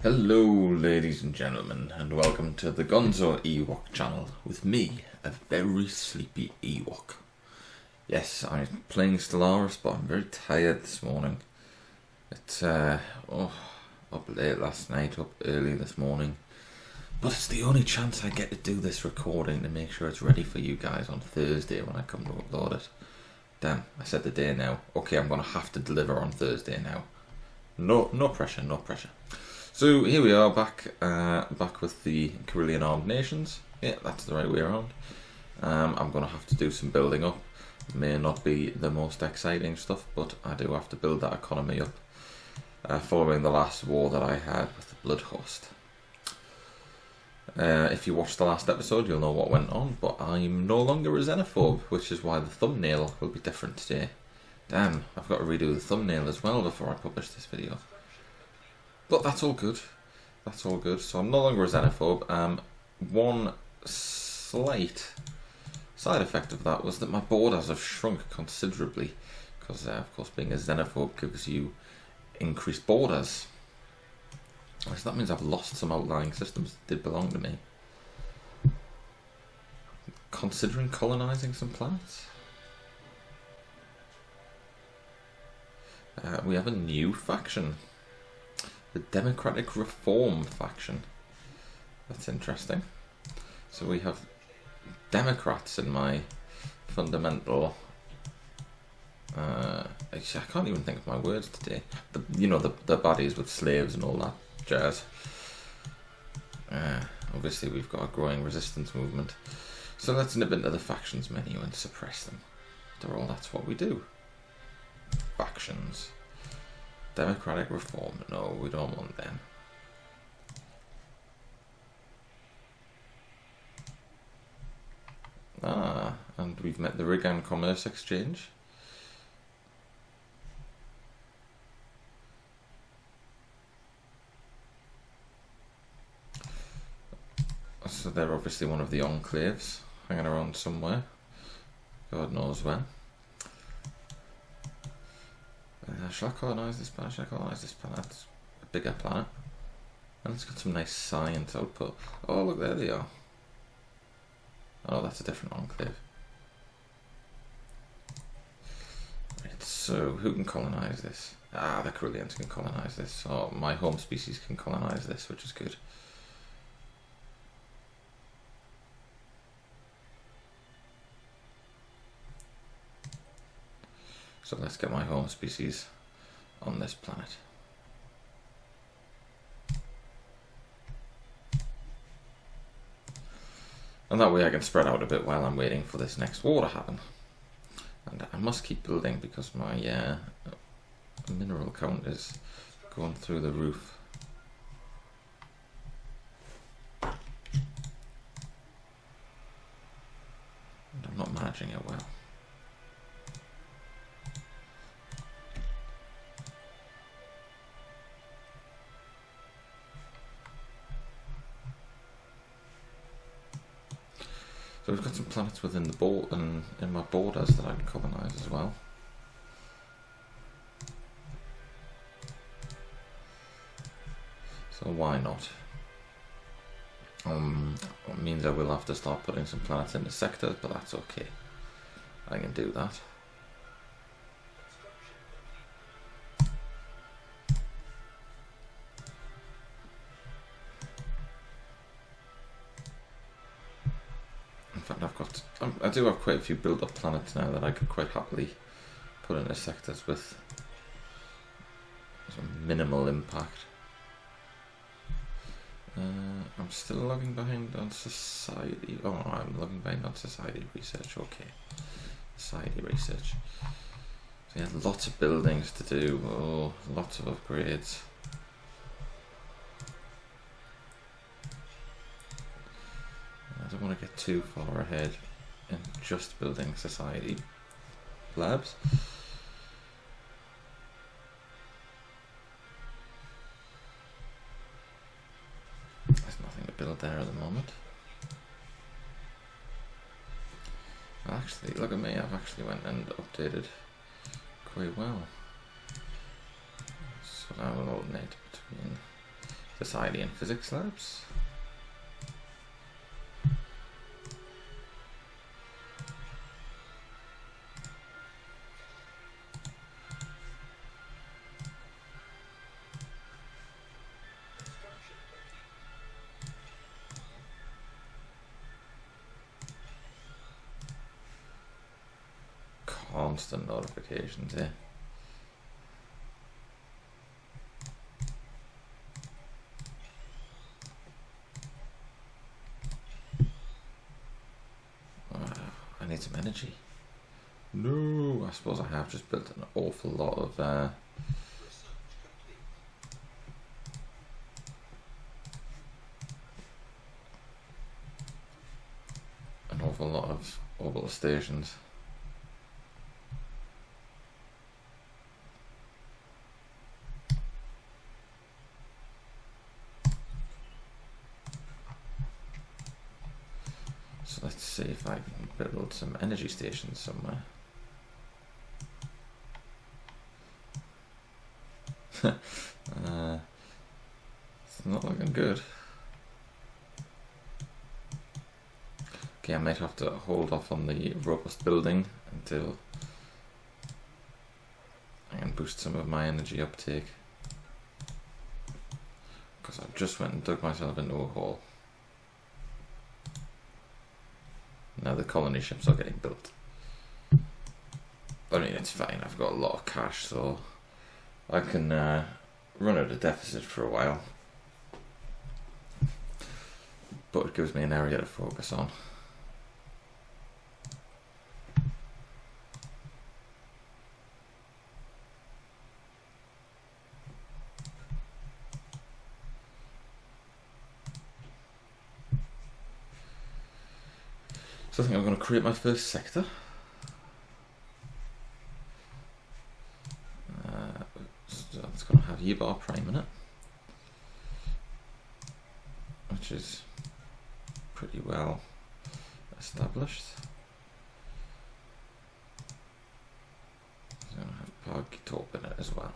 Hello ladies and gentlemen, and welcome to the Gonzo Ewok channel with me, a very sleepy Ewok. Yes, I'm playing Stellaris, but I'm very tired this morning. It's up late last night, up early this morning. But it's the only chance I get to do this recording to make sure it's ready for you guys on Thursday when I come to upload it. Damn, I said the day now. Okay, I'm going to have to deliver on Thursday now. No pressure, no pressure. So here we are back with the Kirillian armed nations. Yeah, that's the right way around. I'm going to have to do some building up. It may not be the most exciting stuff, but I do have to build that economy up. Following the last war that I had with the Bloodhost. If you watched the last episode, you'll know what went on, but I'm no longer a xenophobe, which is why the thumbnail will be different today. Damn, I've got to redo the thumbnail as well before I publish this video. But that's all good. That's all good. So I'm no longer a xenophobe. One slight side effect of that was that my borders have shrunk considerably. Because, of course, being a xenophobe gives you increased borders. So that means I've lost some outlying systems that did belong to me. Considering colonising some planets. We have a new faction. The Democratic Reform faction. That's interesting. So we have Democrats in my fundamental... actually, I can't even think of my words today. The baddies with slaves and all that jazz. Obviously we've got a growing resistance movement. So let's nip into the factions menu and suppress them. After all, that's what we do. Factions. Democratic Reform. No, we don't want them. And we've met the Rigan Commerce Exchange. So they're obviously one of the enclaves hanging around somewhere. God knows where. Shall I colonise this planet? Shall I colonise this planet? It's a bigger planet. And it's got some nice science output. Oh, look, there they are. Oh, that's a different enclave. Right, so who can colonise this? The Kirillians can colonise this. Oh, my home species can colonise this, which is good. So let's get my home species on this planet. And that way I can spread out a bit while I'm waiting for this next war to happen. And I must keep building because my mineral count is going through the roof. And I'm not managing it well. So we've got some planets within the in my borders that I can colonise as well. So why not? It means I will have to start putting some planets into sectors, but that's okay. I can do that. I do have quite a few built-up planets now that I could quite happily put into sectors with some minimal impact. I'm still lagging behind on society. Oh, no, I'm lagging behind on society research. Okay, society research. So yeah, lots of buildings to do. Oh, lots of upgrades. I don't want to get too far ahead in just building society labs. There's nothing to build there at the moment. Actually, look at me, I've actually went and updated quite well. So now we'll alternate between society and physics labs. Constant notifications, eh? I need some energy. No, I suppose I have just built an awful lot of orbital stations. So let's see if I can build some energy stations somewhere. It's not looking good. Okay, I might have to hold off on the robust building until I can boost some of my energy uptake. Because I just went and dug myself into a hole. Now the colony ships are getting built. I mean, it's fine, I've got a lot of cash, so I can run at a deficit for a while. But it gives me an area to focus on. So I think I'm going to create my first sector. So it's going to have Ewok Prime in it, which is pretty well established. It's going to have Utopia in it as well.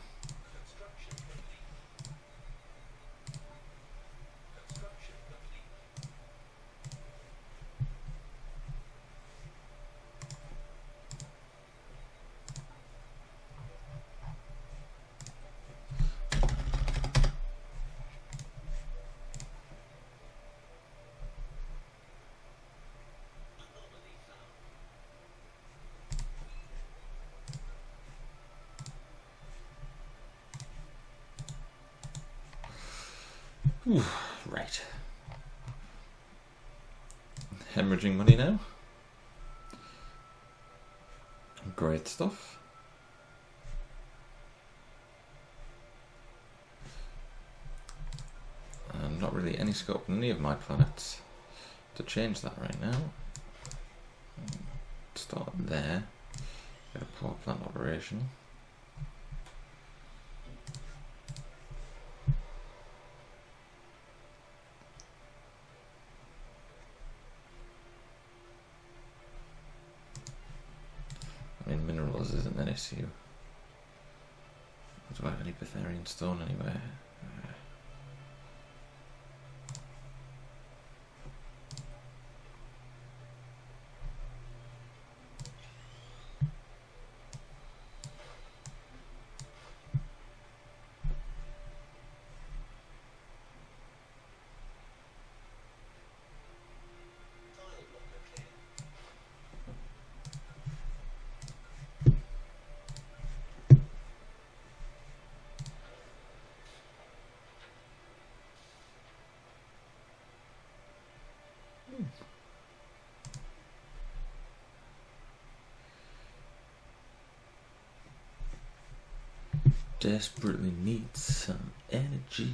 Ooh, right. Hemorrhaging money now. Great stuff. And not really any scope on any of my planets to change that right now. Start there. Get a power plant operation. I mean, minerals isn't an issue. Do I have any Betharian stone anywhere? Desperately needs some energy.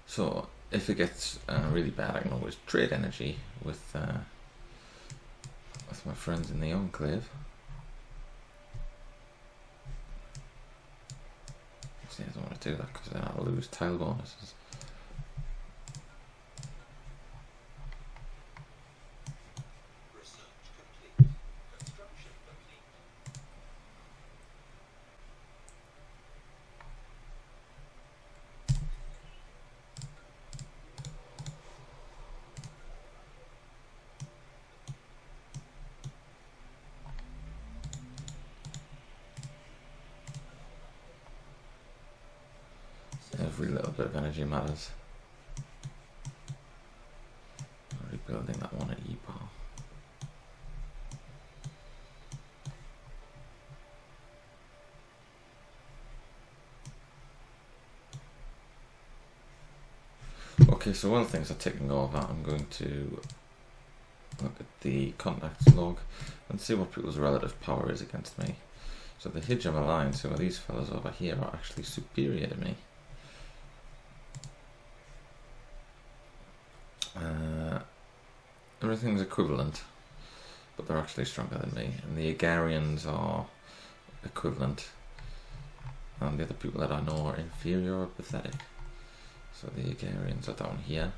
So if it gets really bad, I can always trade energy with my friends in the Enclave. See, I don't want to do that because then I'll lose tile bonuses. Every little bit of energy matters. Rebuilding that one at E-bar. Okay, so while things are ticking over, I'm going to look at the contacts log and see what people's relative power is against me. So the Hijab Alliance, who are these fellas over here, are actually superior to me. Everything's equivalent, but they're actually stronger than me. And the Agarians are equivalent, and the other people that I know are inferior or pathetic. So the Agarians are down here.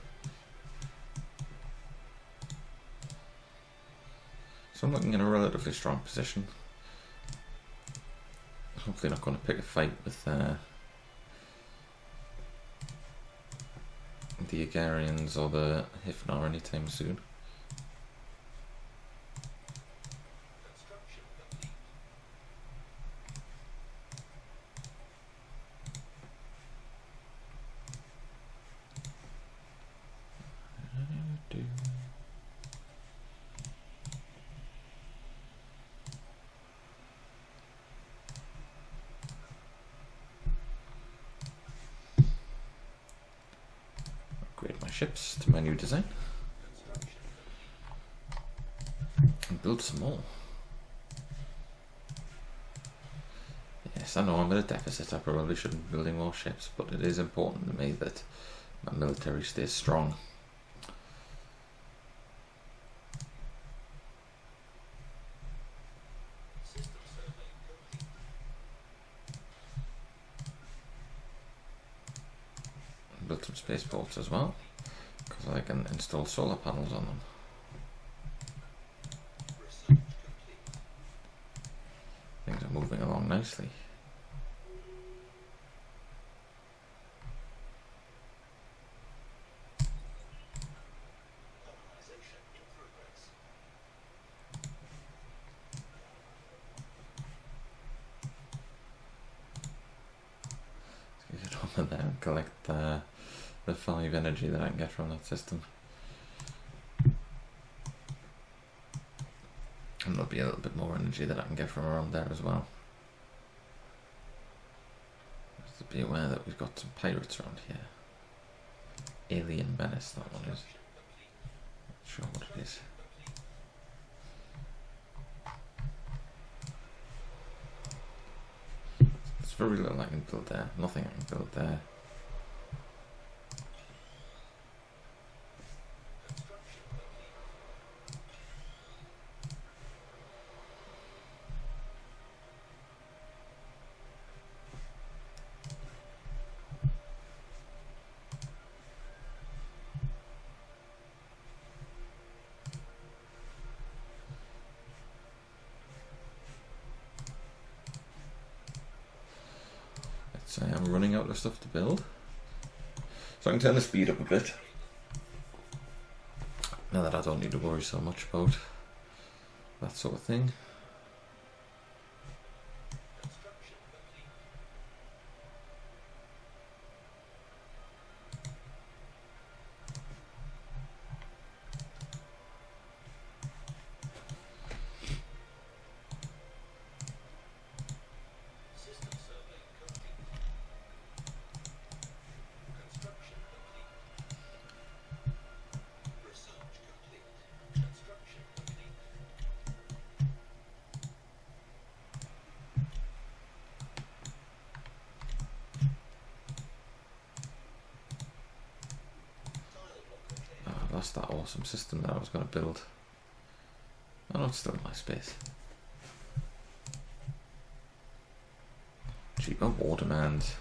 So I'm looking in a relatively strong position. Hopefully not going to pick a fight with the Agarians or the Hifnar anytime soon. Ships to my new design and build some more. Yes, I know I'm at a deficit. I probably shouldn't be building more ships, but it is important to me that my military stays strong. Build some spaceports as well, because I can install solar panels on them. Things are moving along nicely. Let's get over there and collect the 5 energy that I can get from that system. And there'll be a little bit more energy that I can get from around there as well. Just to be aware that we've got some pirates around here. Alien Menace, that one is. Not sure what it is. There's very little I can build there. Nothing I can build there. So I'm running out of stuff to build. So I can turn the speed up a bit. Now that I don't need to worry so much about that sort of thing. Lost that awesome system that I was going to build. Oh no, it's still in my space. Cheaper war demands.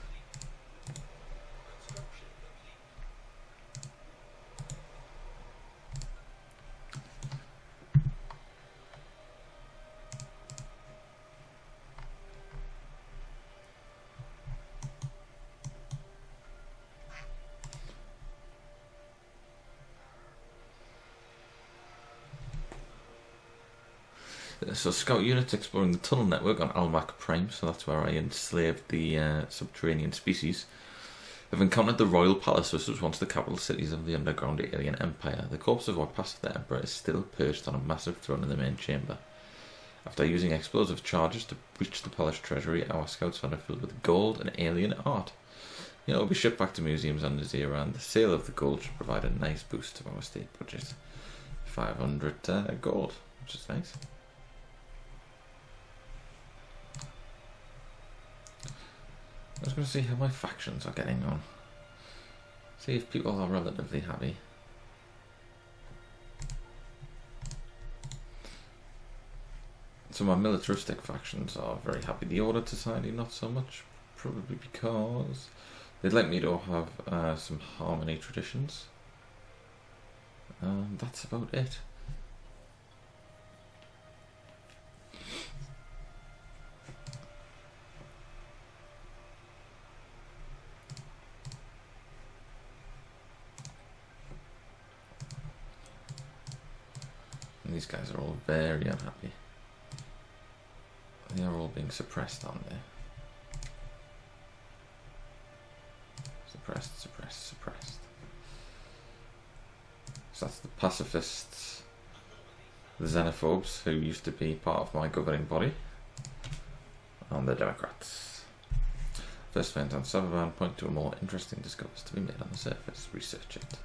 So scout units exploring the tunnel network on Almac Prime, so that's where I enslaved the subterranean species. They've encountered the Royal Palace, which was once the capital cities of the underground alien empire. The corpse of what passed for the Emperor is still perched on a massive throne in the main chamber. After using explosive charges to breach the palace treasury, our scouts found it filled with gold and alien art. It will be shipped back to museums on Nazira, and the sale of the gold should provide a nice boost to our state budget. 500 gold, which is nice. I was going to see how my factions are getting on. See if people are relatively happy. So my militaristic factions are very happy. The Order Society not so much, probably because they'd like me to have some harmony traditions. That's about it. And these guys are all very unhappy. They are all being suppressed, aren't they? Suppressed, suppressed, suppressed. So that's the pacifists, the xenophobes, who used to be part of my governing body, and the Democrats. First finds on Cyberman point to a more interesting discoveries to be made on the surface. Research it.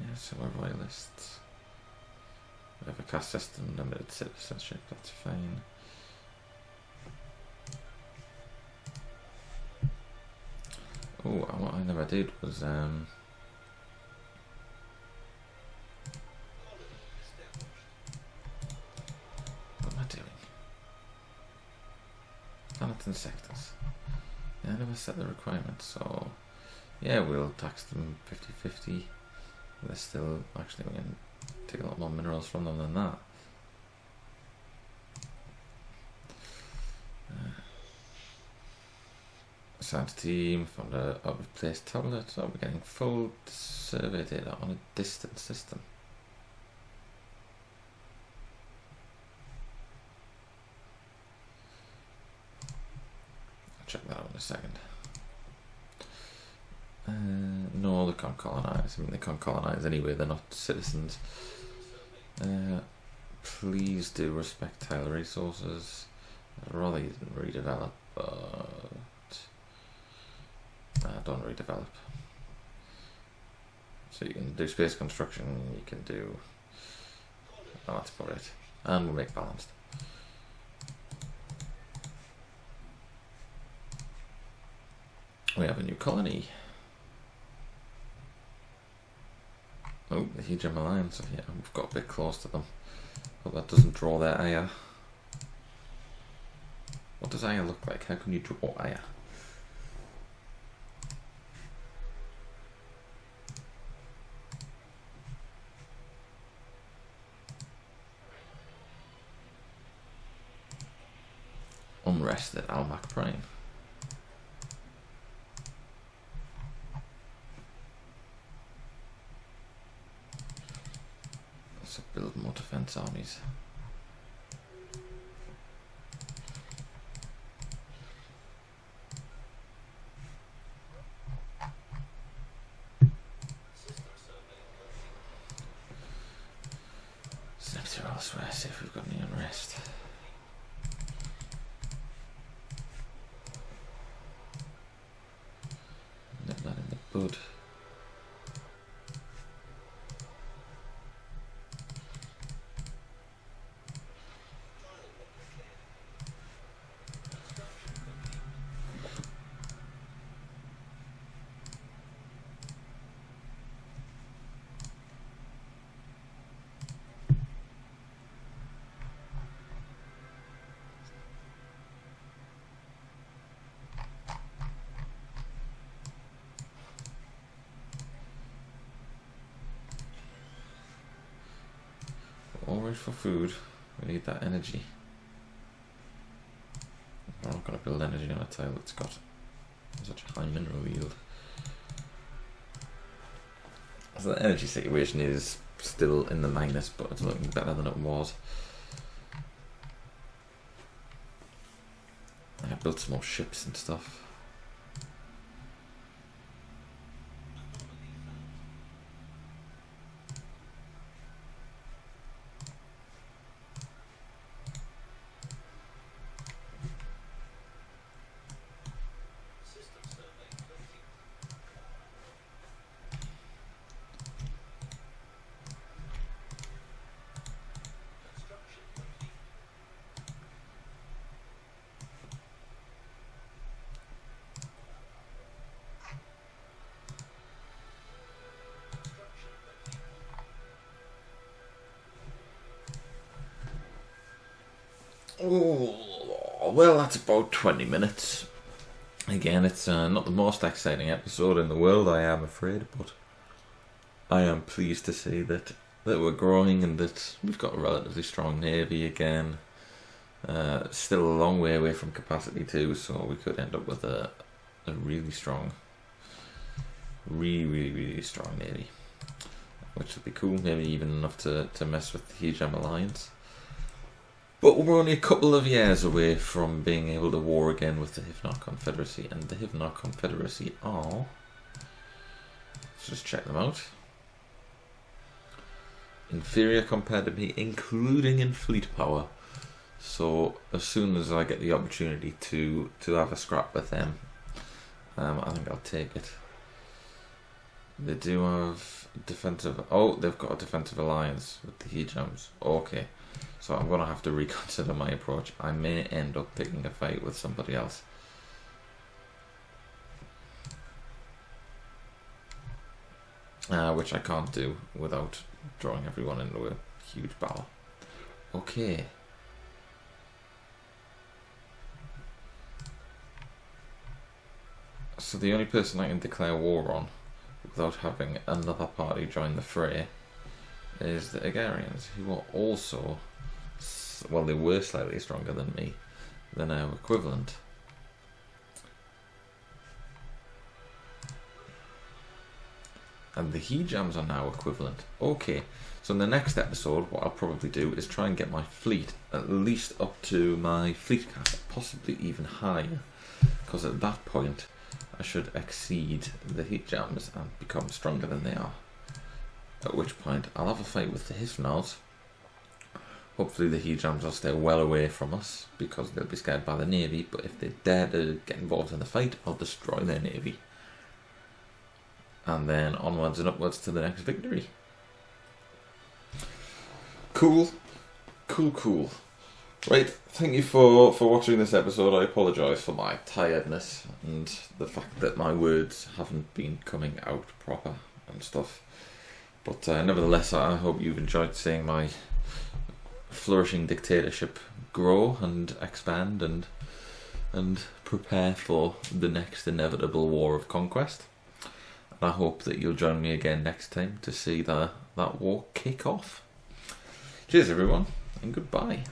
Yeah, so we're royalists. We have a caste system, limited citizenship, that's fine. Oh, what I never did was what am I doing? Planets and sectors. Yeah, I never set the requirements, so yeah, we'll tax them 50-50. They're still, actually we can take a lot more minerals from them than that. Science team found a out of place tablet. So we're getting full survey data on a distant system. I'll check that out in a second. No, they can't colonize. I mean, they can't colonize anyway. They're not citizens. Please do respect tile resources. I'd rather you didn't redevelop, but don't redevelop. So you can do space construction. You can do. Oh, that's about it. And we'll make balanced. We have a new colony. Oh, the Hejam Alliance. Yeah, we've got a bit close to them. Hope that doesn't draw their ire. What does ire look like? How can you draw ire? Unrest at Almac Prime. So build more defense armies. Snip through elsewhere, see if we've got any unrest. Nip that in the bud. Always for food, we need that energy. We're not going to build energy on a tile that's got such a high mineral yield. So the energy situation is still in the minus, but it's looking better than it was. I built some more ships and stuff. well, that's about 20 minutes. Again, it's not the most exciting episode in the world, I am afraid, but I am pleased to see that we're growing and that we've got a relatively strong navy again. Still a long way away from capacity too, so we could end up with a really strong, really strong navy, which would be cool. Maybe even enough to mess with the Hijam alliance. But we're only a couple of years away from being able to war again with the Hivnar Confederacy, and the Hivnar Confederacy are... Let's just check them out. Inferior compared to me, including in fleet power. So as soon as I get the opportunity to have a scrap with them, I think I'll take it. They do have defensive... Oh, they've got a defensive alliance with the Hijams. Okay. So I'm going to have to reconsider my approach. I may end up picking a fight with somebody else. Which I can't do without drawing everyone into a huge battle. Okay. So the only person I can declare war on without having another party join the fray is the Agarians, who are also, well, they were slightly stronger than me, than our equivalent. And the Hijams are now equivalent. Okay, so in the next episode, what I'll probably do is try and get my fleet at least up to my fleet cap, possibly even higher, because at that point I should exceed the Hijams and become stronger than they are. At which point I'll have a fight with the Hivnars. Hopefully the Hijams will stay well away from us because they'll be scared by the navy, but if they dare to get involved in the fight, I'll destroy their navy. And then onwards and upwards to the next victory. Cool. Right, thank you for watching this episode. I apologise for my tiredness and the fact that my words haven't been coming out proper and stuff. But nevertheless, I hope you've enjoyed seeing my flourishing dictatorship grow and expand and prepare for the next inevitable war of conquest. And I hope that you'll join me again next time to see that war kick off. Cheers everyone, and goodbye.